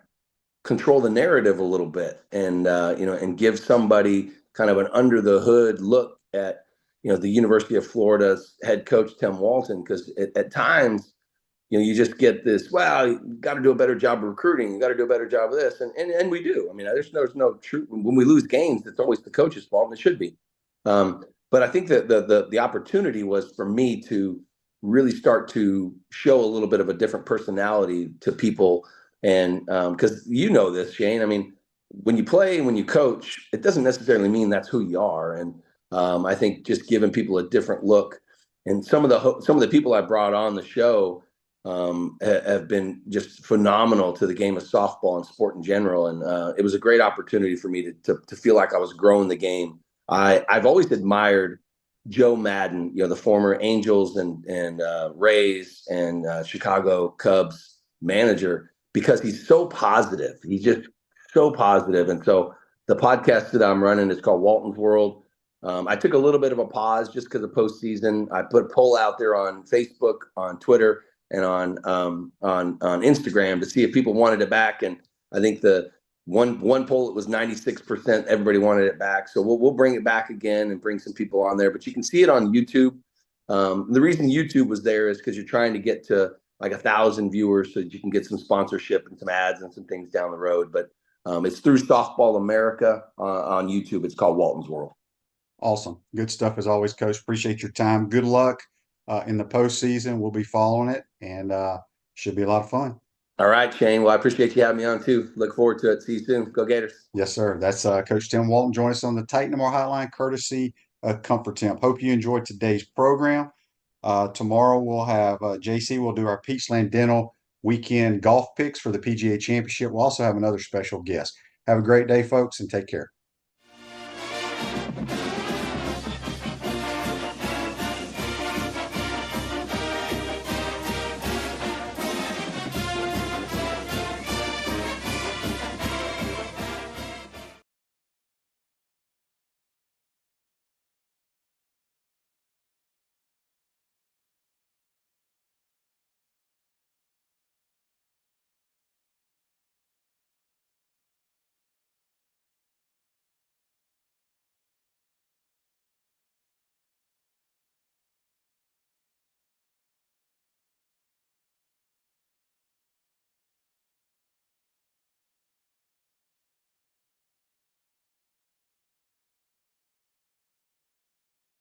H: control the narrative a little bit and give somebody kind of an under the hood look at the University of Florida's head coach Tim Walton, because at times you just get this, well, you got to do a better job of recruiting, you got to do a better job of this, and we do. I mean, there's no truth when we lose games, it's always the coach's fault, and it should be. But I think that the opportunity was for me to really start to show a little bit of a different personality to people. And because this, Shane, I mean, when you play, when you coach, it doesn't necessarily mean that's who you are. And I think just giving people a different look, and some of the people I brought on the show have been just phenomenal to the game of softball and sport in general. And it was a great opportunity for me to feel like I was growing the game. I've always admired Joe Madden, the former Angels and Rays and Chicago Cubs manager, because he's so positive. He's just so positive. And so the podcast that I'm running is called Walton's World. I took a little bit of a pause just because of postseason. I put a poll out there on Facebook, on Twitter, and on Instagram to see if people wanted it back. And I think the one poll, it was 96%. Everybody wanted it back. So we'll bring it back again and bring some people on there. But you can see it on YouTube. The reason YouTube was there is because you're trying to get to like 1,000 viewers so that you can get some sponsorship and some ads and some things down the road. But it's through Softball America on YouTube. It's called Walton's World.
B: Awesome. Good stuff as always, Coach. Appreciate your time. Good luck in the postseason. We'll be following it, and should be a lot of fun.
H: All right, Shane. Well, I appreciate you having me on too. Look forward to it. See you soon. Go Gators.
B: Yes, sir. That's Coach Tim Walton. Join us on the Titan More Hotline, courtesy of Comfort Temp. Hope you enjoyed today's program. Tomorrow we'll have JC. We'll do our Peachland Dental weekend golf picks for the PGA Championship. We'll also have another special guest. Have a great day, folks, and take care.